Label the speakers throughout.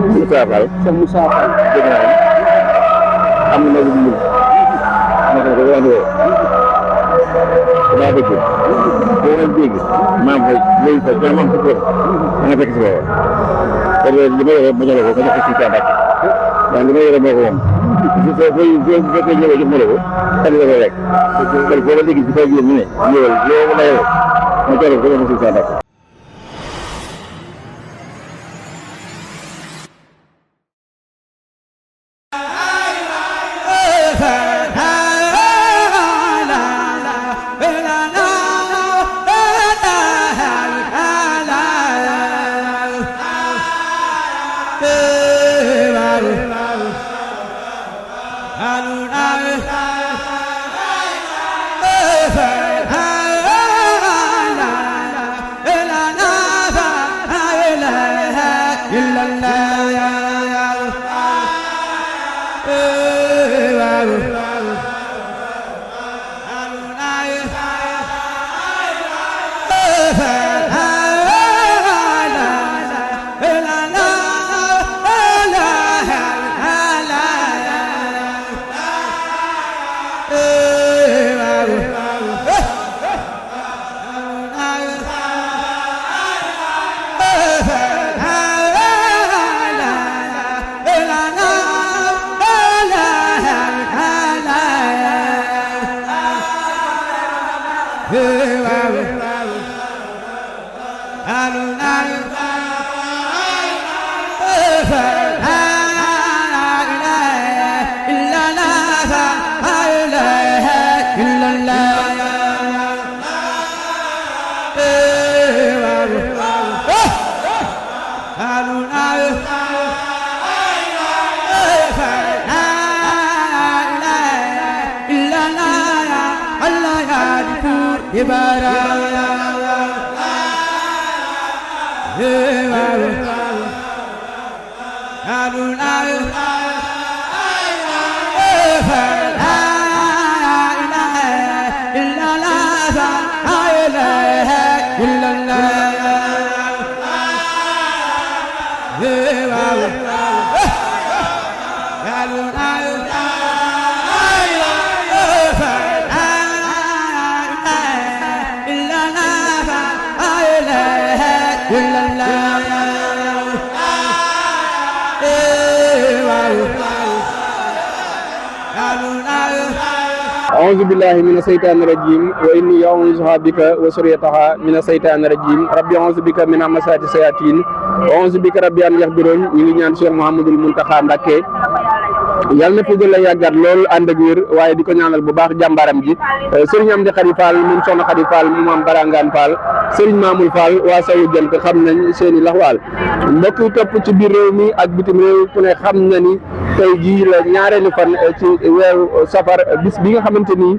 Speaker 1: Moussa Fall.
Speaker 2: Cheikh Moussa Fall.
Speaker 1: dégg naa am na lu mu naka la ko waxee daa bëgg boo leen dégg maam fa léegi fa dama am ci kër nga fekk si booba te li ma yore ma jox ko nga jox ko si caa waaye li ma yore moo ko moom bu fekkee ñëwee jox ma la ko xam nga ko rek kon boo ko léegi si kaw bi ñu ne ñëwal loo la yore ma jox ko nga jox ko si caa أعوذ بالله من الشيطان الرجيم وإني أعوذها بك وذريتها من الشيطان الرجيم ربي أعوذ بك من همزات الشياطين وأعوذ بك ربي أن يحضرون ñi ngi ñaan Cheikh Mouhamadoul Mountakha Mbacké yàlla na fi gën a yàggat lool ànd ak wér waaye di ko ñaanal bu baax jàmbaram ji Serigne Amdi Khady Fall moom soxna Khady Fall mu maam Barangaan Fall Serigne Mamoul Fall waa Sowu Jant xam nañ seeni laxwaal mbokk yi topp ci biir réew mi ak bitim réew ku ne xam na ni tey jii la ñaareelu fan ci weeru safar bis bi nga xamante ni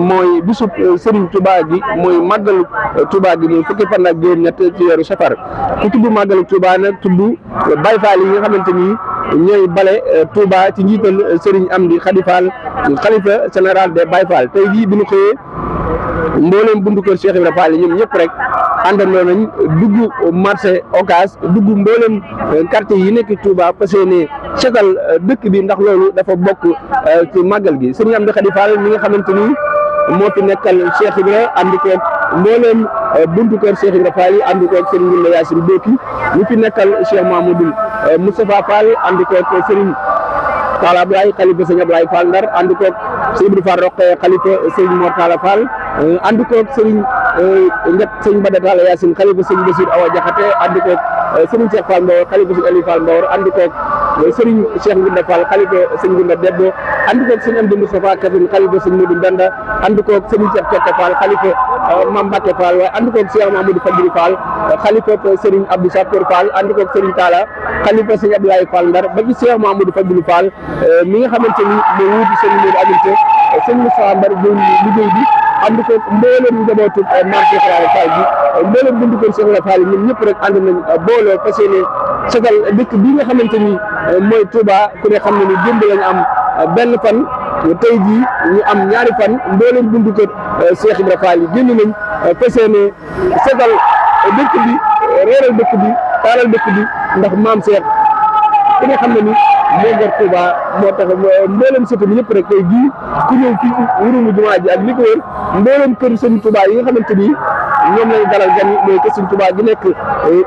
Speaker 1: mooy bisub Serigne Touba gi mooy màggalu Touba gi mooy fukki fan ak juróom-ñett ci weeru safar ku tudd màggalu Touba nag tudd Baye Fall yi nga xamante ni ñooy bale Touba ci njiital Serigne Amdi Khady Fall xalifa général des Baye Fall tey jii bi ñu xëyee mbooleem buntu kër Cheikh Ibrahima Fall ñoom ñëpp rek àndandoo nañ dugg marché Ocass dugg mbooleem quartier yi nekk Touba parce que ne setal dëkk bi ndax loolu dafa bokk ci màggal gi Serigne Amdi Khady Fall mi nga xamante ni moo fi nekkal Cheikh Ibrahima ànd koog mbooleem buntu kër Cheikh Ibrahima Fall yi ànd koog Serigne Ngunda Yacine Bokki ñu fi nekkal Cheikh Mamadou Moustapha Fall ànd koog Serigne Talla Abdoulaye xalifa sëñ Abdoulaye Fall Ndar ànd koog sëñ Ibou Fall Roqe xalifa sëñ Mor Talla Fall ànd koog sëñ Bada Talla Yacine xalifa sëñ Bassir Awa Diakhaté ànd koog Serigne Cheikh Fall Mbawar xalifa sëñ Aliou Fall Mbawar ànd koog Serigne Cheikh Ngunda Fall xalifa sëñ Ngunda Debbo ànd koog sëñ Amdi Moustapha Kaffine xalifa sëñ Modou Mbenda ànd koog Serigne Cheikh Tokka Fall xalifa Mame Mbacke Fall waaye ànd koog Cheikh Mamadou Fadil Fall xalifa Serigne Abdou Sakour Fall ànd koog Serigne Talla xalifa sëñ Abdoulaye Fall Ndar ba ci Cheikh Mamadou Fadil Fall mi nga xamante ni moo wuutu sëñ Modou Aminta sëñ Moustapha Mbar liggéey bi ànd ko mbooleem njabootu Mame Cheikh Ibrahima Fall bi mbooleem buntu kër Cheikh Ibrahima Fall ñun ñëpp rek ànd nañ booloo fas yéene setal dëkk bi nga xamante ni mooy Touba ku ne xam ne ni démb lañ am benn fan tey jii ñu am ñaari fan mbooleem buntu kër Cheikh Ibrahima Fall yi génn nañ fas yéene setal dëkk bi réeral dëkk bi taalal dëkk bi ndax Maam Cheikh ki nga xam ne ni moo gor Touba moo tax mboolem sëtam yëpp rek tey jii ku ñëw fii wurumu jumaa ji ak li ko wër mboolem kër Sëñ Touba yi nga xamante ni ñoom lañu dalal gan yi mooy kër Sëñ Touba gi nekk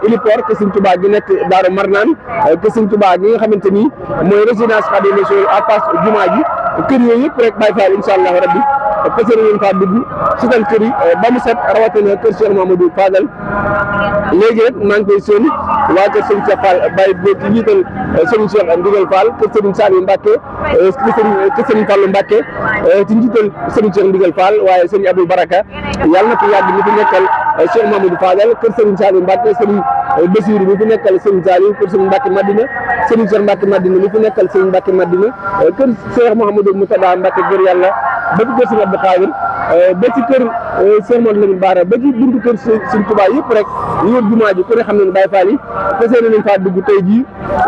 Speaker 1: Ilipor kër Sëñ Touba gi nekk Daaru Marnaan kër Sëñ Touba gi nga xamante ni mooy résidence Khadimou Rassoul en face jumaa ji kër yooyu yëpp rek Baye Fall incha allah rabbi fas yéene ngeen faa dugg setal kër yi ba mu set rawatina kër Cheikh Mamadou Fadal léegi rek maa ngi koy seen waa kër Sëñ Cheikh Fall Baye boo ci njiital Sëñ Cheikh Ndigal Fall kër Sëñ Saliou Mbacke kër Sëñ Fallou Mbacke ci njiital Sëñ Cheikh Ndigal Fall waaye Sëñ Abdou Baraka yàlla na fi yàgg ñu fi nekkal Cheikh Mamadou Fadal kër Sëñ Saliou Mbacke Sëñ Bassirou mi fi nekkal Sëñ Saliou kër Sëñ Mbacke Madina Sëñ Cheikh Mbacke Madina mi fi nekkal Sëñ Mbacke Madina kër Cheikh Mouhamadou Moutada Mbacke gër yàlla ba ci kër Sëñ Abdou Khadir ba ci kër Cheikh Modou Lamine Bara ba ci buntu kër Sëñ Touba yëpp rek ñu wër jumaa ji ku ne xam ne Baye Fall yi fas yéene nañ faa dugg tey jii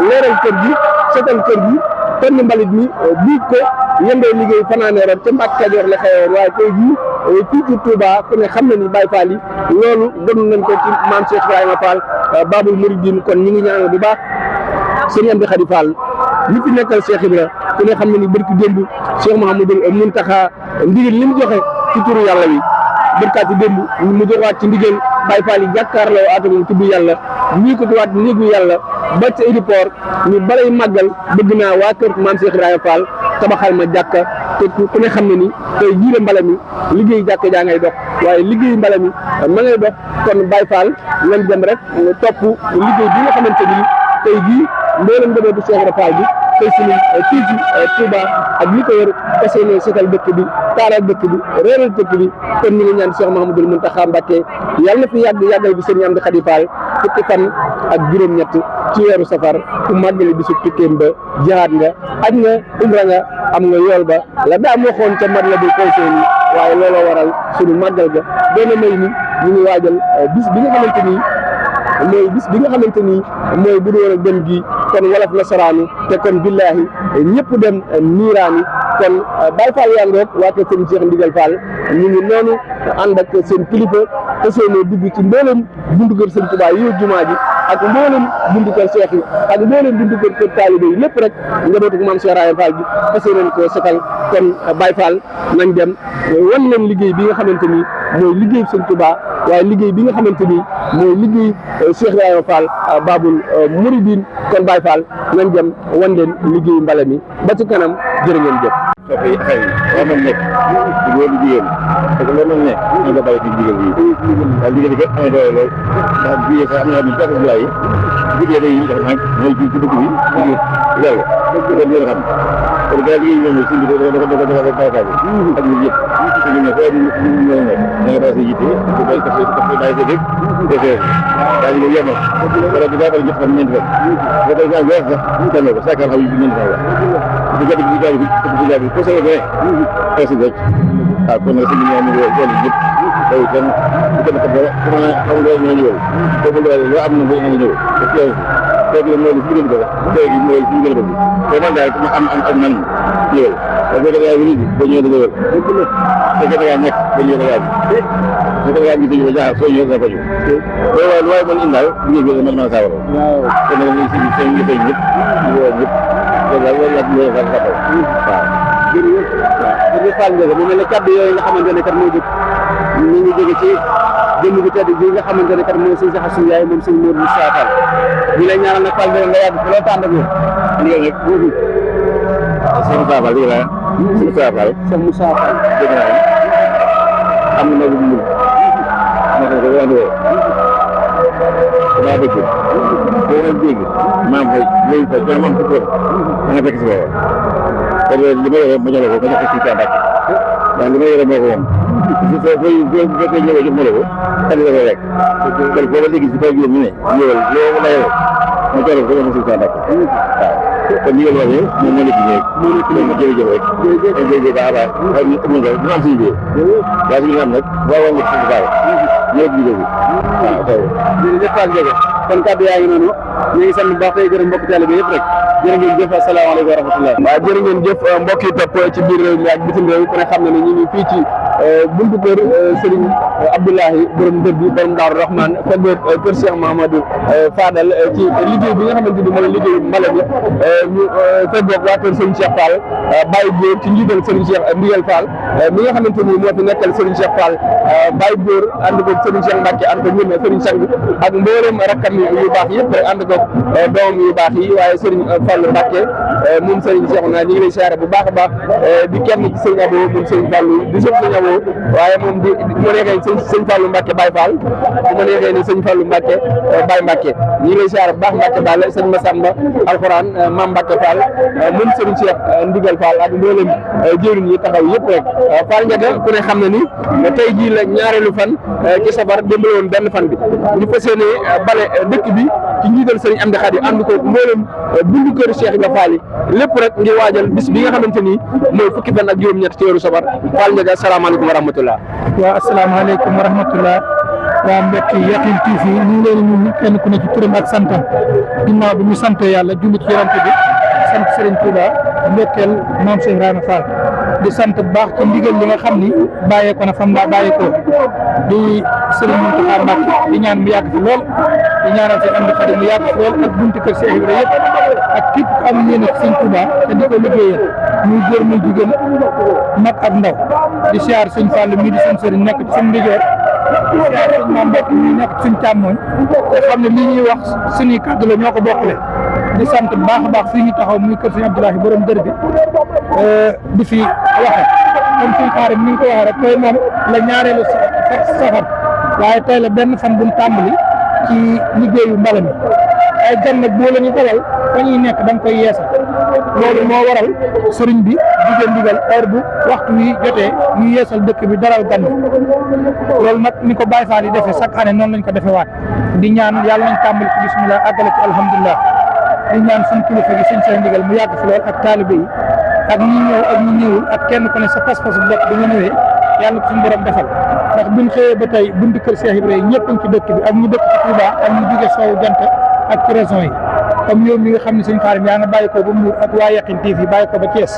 Speaker 1: leeral kër gi setal kër gi tenn mbalit mi biig ko yendoo liggéey fanaanee ren ca Mbàkke Kajoor la xewoon waaye tey jii fii ci Touba ku ne xam ne ni Baye Fall yi loolu doon nañ ko ci maam Cheikh Ibrahima Fall Babul Mouridine kon ñi ngi ñaanal bu baax Sëñ Amdi Khady Fall ñi fi nekkal Cheikh Ibra ku ne xam ne ni barki démb Cheikh Mouhamadou Mountakha ndigal li mu joxe ci turu yàlla wi barkaati démb mu joxaat ci ndigal Baye Fall yi jàkkaarloo atamum tudd yàlla ñii ko tuwaat néegu yàlla ba ca Idipor ñu balay màggal bëgg naa waa kër maam Cheikh Ibrahima Fall tabaxal ma jàkka te ku ne xam ne ni tey jiile mbala mi liggéey jàkka jaa ngay dox waaye liggéey mbala mi ma ngay dox kon Baye Fall ngeen dem rek topp liggéey bi nga xamante ni tey jii mboolem njabootu Cheikh Ibrahima Fall bi tey suñu fii ci Touba ak li ko wër fas yéene setal dëkk bi taaral dëkk bi réeral dëkk bi kon ñu ngi ñaan Cheikh Mouhamadoul Mountakha Mbacké yàlla na fi yàggal bi Sëñ Amdi Khady Fall fukki fan ak juróom-ñett ci weeru safar ku màggali bisu tukkeem ba jihaad nga aj nga umra nga am nga yool ba la daa moo xoon ca mat la bu conseil yi waaye looloo waral suñu màggal ga doona may ni ñu ngi waajal bis bi nga xamante ni mooy bis bi nga xamante ni mooy bu doon dem gi kon wolof nasaraanu te kon billaahi ñëpp dem niiraani kon Baye Fall yaa ngoog waa kër Sëñ Cheikh Ndigal Fall ñu ngi noonu ànd ak seen kilifa te seenoo dugg ci mboolem buntu kër Sëñ Touba yi jumaa ji ak mboolem buntu kër Cheikh yi ak mboolem buntu kër taalibe yi lépp rek njabootu maam Cheikh Ibrahima Fall bi fas yéeneen ko setal kon Baye Fall nañ dem wan leen liggéey bi nga xamante ni mooy liggéey Sëñ Touba waaye liggéey bi nga xamante ni mooy liggéey Cheikh Ibrahima Fall Babul Mouridine kon Baye Fall nañ dem wan leen liggéey mbala mi ba ci kanam jërë ngeen jëf.
Speaker 2: soxna yi xëy na war nañ nekk di góor di jigéen parce que loolu lañ nekk ñu nga bàyyi ci jigéen yi waaye jigéen yi kat amee doole lool ndax bii sax am na ñu takk bilaay yi jigéen dañuy def nag mooy ci dëkk bi loolu kon ngeen xam kon gars yi ñoom suñ bi dafa Baye Fall ak ñun yëpp ñu ne foo ñu ñoo nekk da nga bàyyi sa yitte daf bàyyi sa dëkk defee daal ñu yemal wala di daal jox xam ñeenti fan nga day saa weer sax tànn ko saakar xam yi bi ñeenti fan la bu jot bi daal bi ko sey be aussi rek ah kon nag suñu ñaan ñu wol ñëpp day tan bu ko def dara ko na xam nga ñu ñëw ko bu lo am na ñu ñëw ko teew ko mo li ñu ko tay gi moy fi ñu ko ko man daal ko am man ñëw da nga da wi ni ba ñëw da wër da nga da nekk ba ñëw da yaa da nga yaa ñu jaar so ñëw da ba ñu lo way man indal ñu ngi man ma sawaro ko na ñu ci ñu tay ñëpp ñu ñëpp da la wala ñu da ka waaw
Speaker 1: jërëjëf Fall Ndiaga mu mel ne kaddu yooyu nga xamante ne kat moo jóg ñu ngi jóge ci jëmm bi tedd bi nga xamante ne kat mooy sëñ Cheikh Assou Ndiaye moom sëñ Modou Moussa Fall ñu lay ñaanal nag Fall Ndiaga nga yàgg fi loolu tànd ak yow
Speaker 2: ndigal nag boobu sëñ Moussa Fall dégg naa sëñ Moussa Fall
Speaker 1: sëñ Moussa Fall
Speaker 2: dégg naa am na nagu mu ma ko wandoo daa bëgg boo leen dégg maam fay léegi fa dama am ko da nga fekk si booba te li ma yore ma ñëw ko nga jox ko ci tàndak ndax li ma yore moo ko moom su fekkee ñëwee jox ma la ko xel la koy rek kon booba léegi si fay ñu ne ñëwal loo la yore ma jox ko ma si tàndak waaw kon ñi nga waxee moom moo nekk ñëw moo jërëjëf rek jërëjëf baax a baax ñu am suñu biir waaye suñu am nag waaw nga ci baax ñëpp liggéey bi waaw.
Speaker 1: jërëjëf Fall Ndiaga kon kàddu yaa ngi noonu ñu ngi sant bu baax tey gërëm mbokk taalibe yëpp rek jërë ngeen jëf asalaamaaleykum wa rahmatullah. waaw jërë ngeen jëf mbokk yi topp ci biir réew mi ak bitim réew ku ne xam ne ne ñu ngi fii ci buntu kër Serigne Abdoulahi borom dër bi borom Daaru Rahman feggoog kër Cheikh Mahamadou Fadal ci liggéey bi nga xamante ni mooy liggéeyu mbala bi ñu feggoog waa kër Serigne Cheikh Fall Baye Góor ci njiital Serigne Cheikh Ndigal Fall mi nga xamante ni moo fi nekkal Serigne Cheikh Fall Baye Góor ànd koog Serigne Cheikh Mbacke ànd koog ñun Serigne Sang ak mboolem rakkam yu baax yëpp rek ànd koog doom yu baax yi waaye Serigne Fallou Mbacke moom Serigne Cheikh naa ñu ngi lay siyaare bu baax a baax di kenn ci Serigne Abo moom Serigne Fallou di sëñ Serigne Abo waaye moom di ma neexee sëñ Fallou Mbacke Baye Fall bu ma neexee ni sëñ Fallou Mbacke Baye Mbacke ñu ngi lay siyaare bu baax Mbacke Fall sëñ Massamba Alxuraan Mame Mbacke Fall moom Serigne Cheikh Ndigal Fall ak mboolem jëwriñ yi taxaw yëpp rek Fall Ndiaga ku ne xam na ni tey jii la ñaareelu fan ci safar démb la woon benn fan bi ñu fas yéene bale dëkk bi ci njiital Serigne Amdi Khady ànd ko mboolem bundu kër Cheikh Ibra Fall yi lépp rek ngir waajal bis bi nga xamante ni mooy fukki fan ak juróom-ñett ci weeru safar Fall Ndiaga asalaamaaleykum wa rahmatullah.
Speaker 3: waaw asalaamaaleykum wa rahmatullah waa mbokki Yakhine TV ñu ngi leen ñu kenn ku ne ci turam ak santam ginnaaw bi ñu sant yàlla julli ci yonent bi sant Serigne Touba ndokkeel maam Cheikh Ibrahima Fall di sant bu baax ci ndigal li nga xam ni bàyyeekoo na fam laa bàyyeekoo di Serigne Mountakha Mbacké di ñaan mu yàgg fi lool di ñaanal seen Amdi Khady mu yàgg fi lool ak buntu kër Cheikh Ibrahima yëpp ak képp ku am yéene ci Serigne Touba te di ko liggéeyal muy góor muy jigéen mag ak ndaw di siyaar Serigne Fall mii di suñu sëriñ nekk ci suñu ndijoor di siyaar Serigne Mame Mbacke mii nekk ci suñu càmmooñ te xam ne lii ñuy wax suñuy kàddu la ñoo ko bokkule di sant bu baax a baax fii ñu taxaw muy kër Serigne Abdoulahi borom dër bi di fi waxe comme suñu xaarim ni nga ko waxee rek tey moom la ñaareelu safar waaye tey la benn fan buñ tàmbali ci liggéeyu mbala mi ay gan nag boo la ñu dalal fa ñuy nekk da nga koy yeesal loolu moo waral sëriñ bi jigéen ndigal heure bu waxtu wi jotee ñu yeesal dëkk bi dalal gan loolu nag ni ko Baye Fall yi defee chaque année noonu lañ ko defee waat di ñaan yàlla nañ tàmbali ci bismillah àggale ci alhamdulilah di ñaan suñ kilifa gi suñ seen ndigal mu yàgg fi lool ak taalibe yi ak ñi ñëw ak ñi ñëwul ak kenn ku ne sa pas-pas bopp bi nga ñëwee yàlla ko suñu borom defal ndax buñ xëyee ba tey buntu kër Cheikh Ibrahima ñëpp ci dëkk bi ak ñu dëkk ci Touba ak ñu jóge soowu jant ak ci région yi comme yow mi nga xam ne suñ xaarim yaa nga bàyyi ko ba Mbour ak waa Yakhine TV bàyyi ko ba Thiès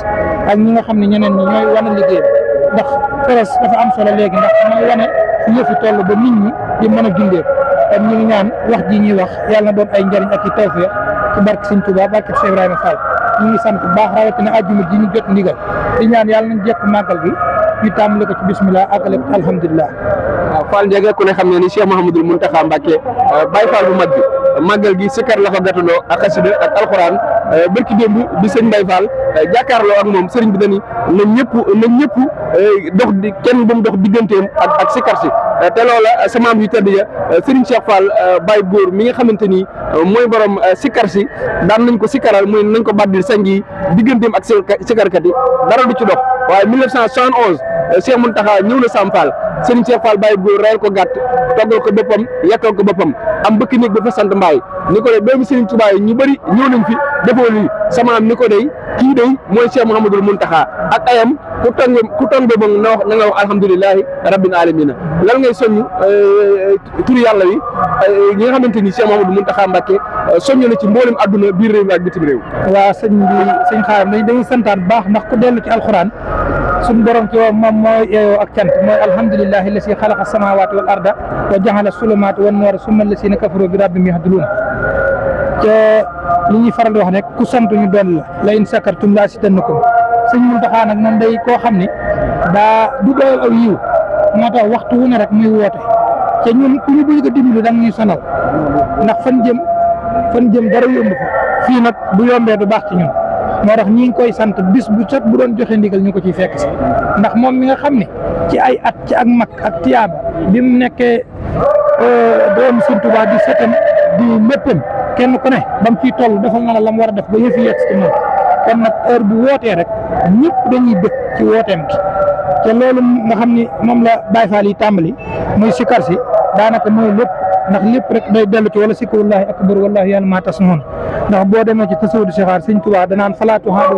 Speaker 3: ak ñi nga xam ne ñeneen ñi ñooy wane liggéey bi ndax presse dafa am solo léegi ndax mooy wane fi yëfi toll ba nit ñi di mën a gindee kon ñu ngi ñaan wax ji ñuy wax yàlla na doon ay njëriñ ak i tawfeex ci barke Sëñ Touba barke Cheikh Ibrahima Fall ñu ngi sant bu baax rawatina àjjuma ji ñu jot ndigal di ñaan yàlla nañ jekk màggal gi ñu tàmbale ko ci bismillah àggale ko alhamdulilah.
Speaker 1: waaw Fall Ndiaga ku ne xam ne ni Cheikh Mouhamadoul Mountakha Mbacké Baye Fall bu mag bi màggal gi sikkar la ko gàttandoo ak xasida ak alxuraan barki démb bi sëñ Baye Fall jàkkaarloo ak moom sëriñ bi dañi na ñëpp dox di kenn bu mu dox digganteem ak sikkar si te loola sama am yu tëdd ya sëriñ Cheikh Fall Baye Góor mi nga xamante ni mooy borom sikkar si daan nañ ko sikkaral muy nañ ko baddil sañ yi digganteem ak sikkarkat yi dara du ci dox waaye 1971 Cheikh Mountakha ñëw na Sam Fall Serigne Cheikh Fall Baye Góor reyal ko gàtt toggal ko boppam yekkal ko boppam am bëkk néeg dafa sant mbaay ni ko de doomu Serigne Touba yi ñu bëri ñëw nañ fi defoo lii sama am ni ko dey kii dey mooy Cheikh Mouhamadoul Mountakha ak ayam ku tong ba na nga wax alhamdulilahi rabbil alamina lan ngay soññ turu yàlla wi ñi nga xamante ni Cheikh Mouhamadoul Mountakha Mbacké soññ na ci mboolem àdduna biir réew mi ak bitim réew.
Speaker 3: waaw sëñ xaaram dañuy santaan baax ndax ku dellu ci alxuraan suñu borom ci moom mooy yeeyoo ak cant mooy alhamdulillahi allasi xalaqa samawati wal arda wa jaxala sulumaati wan noora summa allasina kafaru bi rabbihim yahduluun te li ñuy faral di wax rek ku sant ñu doon la in sakartum la azidannakum sëñ Mountakha nag moom day koo xam ne daa du doyal aw yiw moo tax waxtu wu ne rek muy woote te ñun ku ñu bëgg a dimbali da nga ñuy sonal ndax fan jëm dara yomb fa fii nag bu yombee du baax ci ñun moo tax ñi ngi koy sant bis bu set bu doon joxe ndigal ñu ko ciy fekk si ndax moom mi nga xam ne ci ay at ci ak mag ak tiyaaba bi mu nekkee doomu Sëñ Tuubaa di setam di léppam kenn ku ne ba mu ciy toll defal na la mu war a def ba yëfi yegg ci moom kon nag heure bu wootee rek ñëpp dañuy bëgg ci wooteem gi te loolu nga xam ni moom la Baye Fall yi tàmbali muy sikar si daanaka mooy lépp ndax lépp rek day dellu ci wala sikrullahi akbar wallahi yàlla maa tasmahoon ndax boo demee ci tasawudu sixaar Sëñ Tuubaa danaan falaatu haadu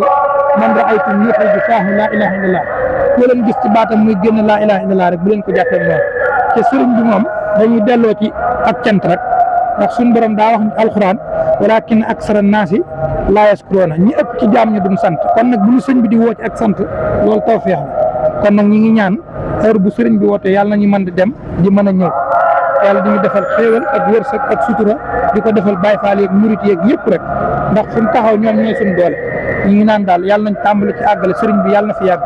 Speaker 3: man raaytum yuxriju faahu laa ilaha illallah ku leen gis ci baatam muy génn laa ilaha illallah rek bu leen ko jàppee noonu te sëriñ bi moom dañuy delloo ci ak cant rek ndax suñu borom daa wax ni alxuraan walakin aksara naasi laa yaskuruuna ñi ëpp ci jaam ñi duñ sant kon nag bu ñu sëñ bi di woo ci ak sant loolu tawfeex la kon nag ñi ngi ñaan heure bu sëriñ bi wootee yàlla nañu mën di dem di mën a ñëw yàlla di ñu defal xéewal ak wërsëg ak sutura di ko defal Baay Faal yeeg murit yeeg yëpp rek ndax suñ taxaw ñoom ñooy suñ doole ñi ngi naan daal yàlla nañ tàmbali ci àggale sëriñ bi yàlla na fi yàgg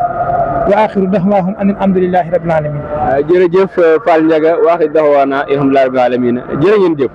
Speaker 3: wa axiru daxwaahum an alhamdulillahi rabbil alamin
Speaker 1: jërëjëf Fall Ndiaga waaxi daxwaana alhamdulillahi rabbil alamin jërë ngeen jëf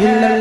Speaker 4: إلا